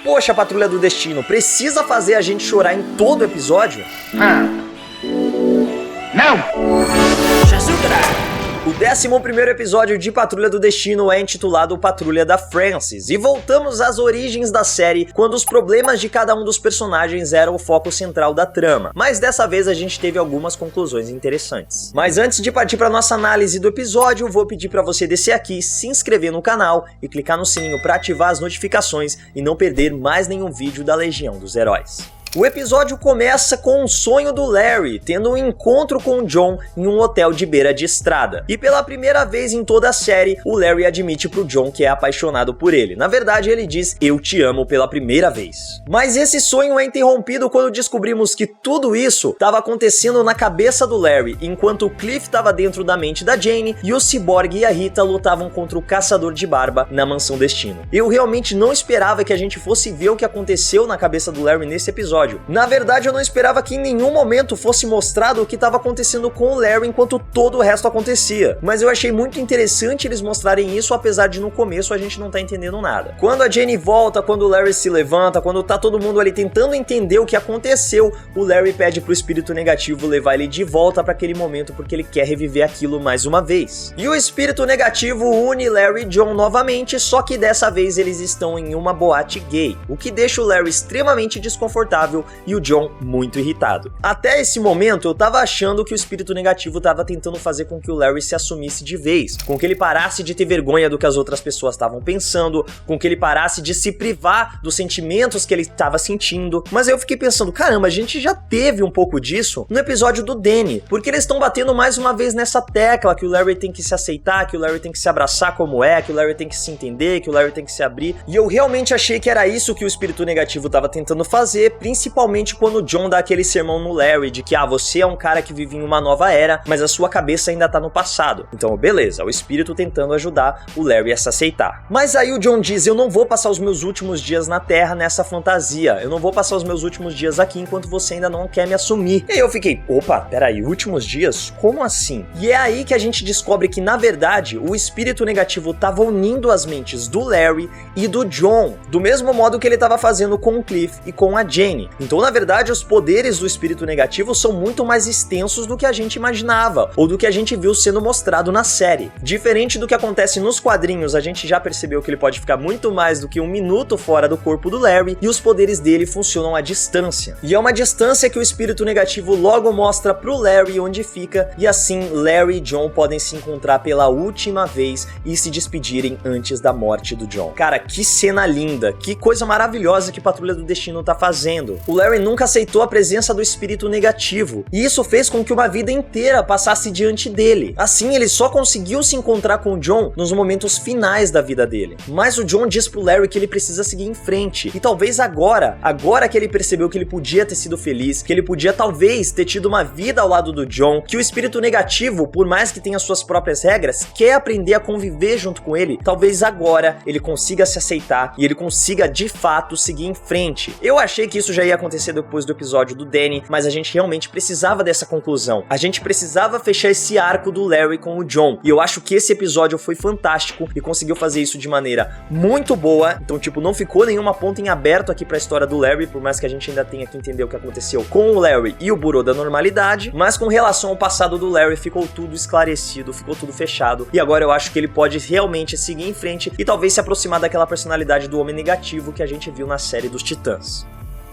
Poxa, Patrulha do Destino, precisa fazer a gente chorar em todo episódio? Não! O 11º episódio de Patrulha do Destino é intitulado Patrulha da Francis, e voltamos às origens da série, quando os problemas de cada um dos personagens eram o foco central da trama, mas dessa vez a gente teve algumas conclusões interessantes. Mas antes de partir para nossa análise do episódio, vou pedir para você descer aqui, se inscrever no canal e clicar no sininho para ativar as notificações e não perder mais nenhum vídeo da Legião dos Heróis. O episódio começa com um sonho do Larry, tendo um encontro com o John em um hotel de beira de estrada. E pela primeira vez em toda a série, o Larry admite pro John que é apaixonado por ele. Na verdade, ele diz, eu te amo pela primeira vez. Mas esse sonho é interrompido quando descobrimos que tudo isso estava acontecendo na cabeça do Larry, enquanto o Cliff estava dentro da mente da Jane e o Cyborg e a Rita lutavam contra o Caçador de Barba na Mansão Destino. Eu realmente não esperava que a gente fosse ver o que aconteceu na cabeça do Larry nesse episódio. Na verdade, eu não esperava que em nenhum momento fosse mostrado o que estava acontecendo com o Larry enquanto todo o resto acontecia. Mas eu achei muito interessante eles mostrarem isso, apesar de no começo a gente não tá entendendo nada. Quando a Jane volta, quando o Larry se levanta, quando tá todo mundo ali tentando entender o que aconteceu, o Larry pede pro espírito negativo levar ele de volta para aquele momento porque ele quer reviver aquilo mais uma vez. E o espírito negativo une Larry e John novamente, só que dessa vez eles estão em uma boate gay, o que deixa o Larry extremamente desconfortável e o John muito irritado. Até esse momento eu tava achando que o espírito negativo tava tentando fazer com que o Larry se assumisse de vez, com que ele parasse de ter vergonha do que as outras pessoas estavam pensando, com que ele parasse de se privar dos sentimentos que ele estava sentindo. Mas eu fiquei pensando, caramba, a gente já teve um pouco disso no episódio do Danny, porque eles estão batendo mais uma vez nessa tecla que o Larry tem que se aceitar, que o Larry tem que se abraçar como é, que o Larry tem que se entender, que o Larry tem que se abrir, e eu realmente achei que era isso que o espírito negativo tava tentando fazer, principalmente quando o John dá aquele sermão no Larry de que, você é um cara que vive em uma nova era, mas a sua cabeça ainda tá no passado. Então, beleza, o espírito tentando ajudar o Larry a se aceitar. Mas aí o John diz, eu não vou passar os meus últimos dias na Terra nessa fantasia, eu não vou passar os meus últimos dias aqui enquanto você ainda não quer me assumir. E aí eu fiquei, opa, peraí, últimos dias? Como assim? E é aí que a gente descobre que, na verdade, o espírito negativo tava unindo as mentes do Larry e do John, do mesmo modo que ele tava fazendo com o Cliff e com a Jane. Então, na verdade, os poderes do espírito negativo são muito mais extensos do que a gente imaginava, ou do que a gente viu sendo mostrado na série. Diferente do que acontece nos quadrinhos, a gente já percebeu que ele pode ficar muito mais do que um minuto fora do corpo do Larry, e os poderes dele funcionam à distância. E é uma distância que o espírito negativo logo mostra pro Larry onde fica, e assim Larry e John podem se encontrar pela última vez e se despedirem antes da morte do John. Cara, que cena linda, que coisa maravilhosa que Patrulha do Destino tá fazendo. O Larry nunca aceitou a presença do espírito negativo, e isso fez com que uma vida inteira passasse diante dele. Assim, ele só conseguiu se encontrar com o John nos momentos finais da vida dele. Mas o John diz pro Larry que ele precisa seguir em frente, e talvez agora que ele percebeu que ele podia ter sido feliz, que ele podia talvez ter tido uma vida ao lado do John, que o espírito negativo, por mais que tenha suas próprias regras, quer aprender a conviver junto com ele, talvez agora ele consiga se aceitar e ele consiga de fato seguir em frente. Eu achei que isso já ia acontecer depois do episódio do Danny, mas a gente realmente precisava dessa conclusão. A gente precisava fechar esse arco do Larry com o John, e eu acho que esse episódio foi fantástico e conseguiu fazer isso de maneira muito boa. Então, tipo, não ficou nenhuma ponta em aberto aqui pra história do Larry, por mais que a gente ainda tenha que entender o que aconteceu com o Larry e o Burô da Normalidade, mas com relação ao passado do Larry, ficou tudo esclarecido, ficou tudo fechado, e agora eu acho que ele pode realmente seguir em frente e talvez se aproximar daquela personalidade do Homem Negativo que a gente viu na série dos Titãs.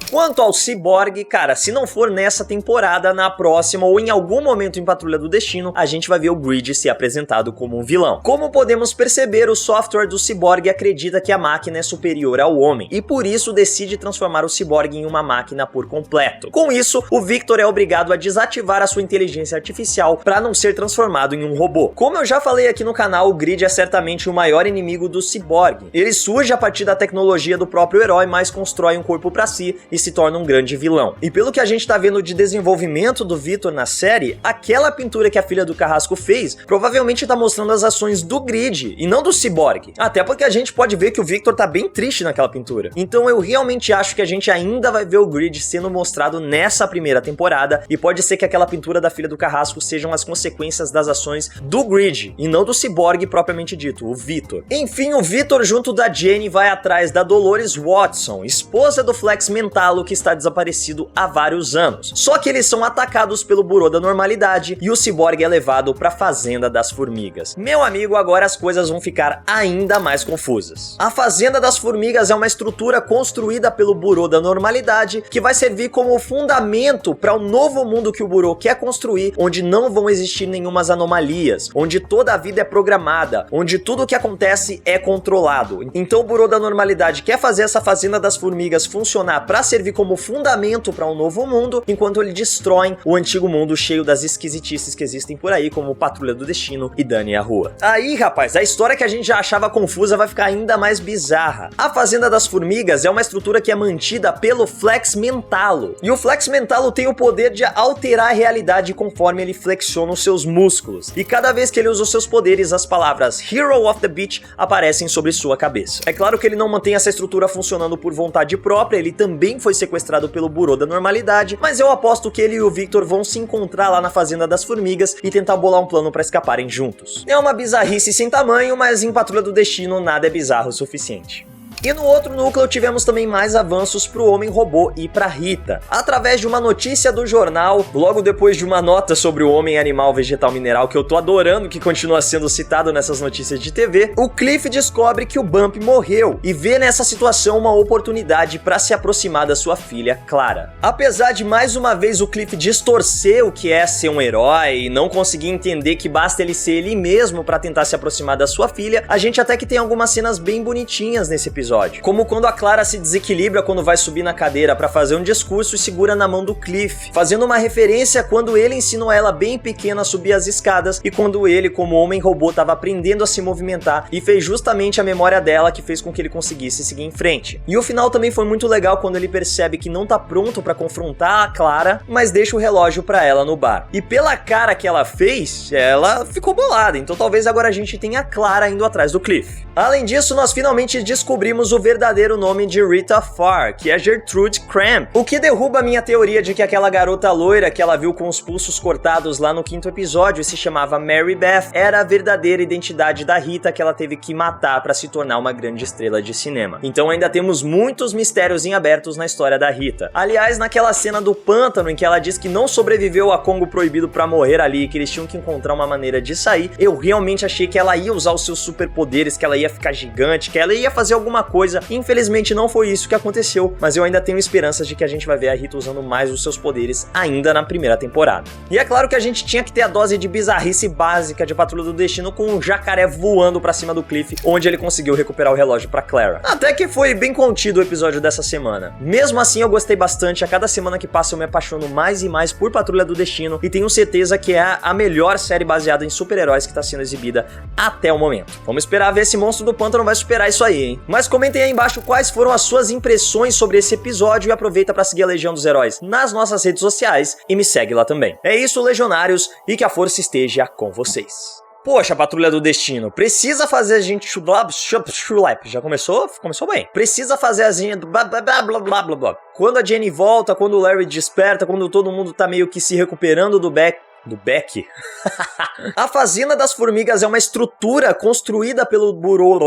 Quanto ao Cyborg, cara, se não for nessa temporada, na próxima ou em algum momento em Patrulha do Destino, a gente vai ver o Grid ser apresentado como um vilão. Como podemos perceber, o software do Cyborg acredita que a máquina é superior ao homem, e por isso decide transformar o Cyborg em uma máquina por completo. Com isso, o Victor é obrigado a desativar a sua inteligência artificial para não ser transformado em um robô. Como eu já falei aqui no canal, o Grid é certamente o maior inimigo do Cyborg. Ele surge a partir da tecnologia do próprio herói, mas constrói um corpo para si e se torna um grande vilão. E pelo que a gente tá vendo de desenvolvimento do Victor na série, aquela pintura que a filha do Carrasco fez provavelmente tá mostrando as ações do Grid e não do Cyborg. Até porque a gente pode ver que o Victor tá bem triste naquela pintura. Então eu realmente acho que a gente ainda vai ver o Grid sendo mostrado nessa primeira temporada, e pode ser que aquela pintura da filha do Carrasco sejam as consequências das ações do Grid e não do Cyborg propriamente dito, o Victor. Enfim, o Victor junto da Jenny vai atrás da Dolores Watson, esposa do Flex Mentalo, que está desaparecido há vários anos. Só que eles são atacados pelo Burô da Normalidade e o Cyborg é levado para a Fazenda das Formigas. Meu amigo, agora as coisas vão ficar ainda mais confusas. A Fazenda das Formigas é uma estrutura construída pelo Burô da Normalidade que vai servir como fundamento para o novo mundo que o Burô quer construir, onde não vão existir nenhumas anomalias, onde toda a vida é programada, onde tudo o que acontece é controlado. Então o Burô da Normalidade quer fazer essa Fazenda das Formigas funcionar para servir como fundamento para um novo mundo, enquanto eles destroem o antigo mundo cheio das esquisitices que existem por aí, como Patrulha do Destino e Dani a Rua. Aí, rapaz, a história que a gente já achava confusa vai ficar ainda mais bizarra. A Fazenda das Formigas é uma estrutura que é mantida pelo Flex Mentalo. E o Flex Mentalo tem o poder de alterar a realidade conforme ele flexiona os seus músculos. E cada vez que ele usa os seus poderes, as palavras Hero of the Beach aparecem sobre sua cabeça. É claro que ele não mantém essa estrutura funcionando por vontade própria, ele também foi sequestrado pelo Burô da Normalidade, mas eu aposto que ele e o Victor vão se encontrar lá na Fazenda das Formigas e tentar bolar um plano para escaparem juntos. É uma bizarrice sem tamanho, mas em Patrulha do Destino nada é bizarro o suficiente. E no outro núcleo tivemos também mais avanços pro Homem-Robô e pra Rita. Através de uma notícia do jornal, logo depois de uma nota sobre o Homem Animal Vegetal Mineral, que eu tô adorando que continua sendo citado nessas notícias de TV, o Cliff descobre que o Bump morreu e vê nessa situação uma oportunidade para se aproximar da sua filha, Clara. Apesar de mais uma vez o Cliff distorcer o que é ser um herói e não conseguir entender que basta ele ser ele mesmo para tentar se aproximar da sua filha, a gente até que tem algumas cenas bem bonitinhas nesse episódio. Como quando a Clara se desequilibra quando vai subir na cadeira para fazer um discurso e segura na mão do Cliff, fazendo uma referência quando ele ensinou ela bem pequena a subir as escadas e quando ele, como homem-robô, estava aprendendo a se movimentar e fez justamente a memória dela que fez com que ele conseguisse seguir em frente. E o final também foi muito legal quando ele percebe que não tá pronto para confrontar a Clara, mas deixa o relógio para ela no bar. E pela cara que ela fez, ela ficou bolada, então talvez agora a gente tenha a Clara indo atrás do Cliff. Além disso, nós finalmente descobrimos o verdadeiro nome de Rita Farr, que é Gertrude Cramp, o que derruba a minha teoria de que aquela garota loira que ela viu com os pulsos cortados lá no 5º episódio e se chamava Mary Beth era a verdadeira identidade da Rita que ela teve que matar para se tornar uma grande estrela de cinema. Então ainda temos muitos mistérios em abertos na história da Rita. Aliás, naquela cena do pântano em que ela diz que não sobreviveu a Congo Proibido para morrer ali e que eles tinham que encontrar uma maneira de sair, eu realmente achei que ela ia usar os seus superpoderes, que ela ia ficar gigante, que ela ia fazer alguma coisa. Infelizmente não foi isso que aconteceu, mas eu ainda tenho esperanças de que a gente vai ver a Rita usando mais os seus poderes ainda na primeira temporada. E é claro que a gente tinha que ter a dose de bizarrice básica de Patrulha do Destino com um jacaré voando pra cima do Cliff, onde ele conseguiu recuperar o relógio pra Clara. Até que foi bem contido o episódio dessa semana. Mesmo assim eu gostei bastante, a cada semana que passa eu me apaixono mais e mais por Patrulha do Destino e tenho certeza que é a melhor série baseada em super-heróis que tá sendo exibida até o momento. Vamos esperar ver se Monstro do Pântano vai superar isso aí, hein? Mas comentem aí embaixo quais foram as suas impressões sobre esse episódio e aproveita para seguir a Legião dos Heróis nas nossas redes sociais e me segue lá também. É isso, Legionários, e que a força esteja com vocês. Poxa, Patrulha do Destino, precisa fazer a gente já começou? Começou bem. Precisa fazer a gente blá blá blá blá blá blá blá. Quando a Jenny volta, quando o Larry desperta, quando todo mundo tá meio que se recuperando do Beck. A Fazenda das Formigas é uma estrutura construída pelo Burô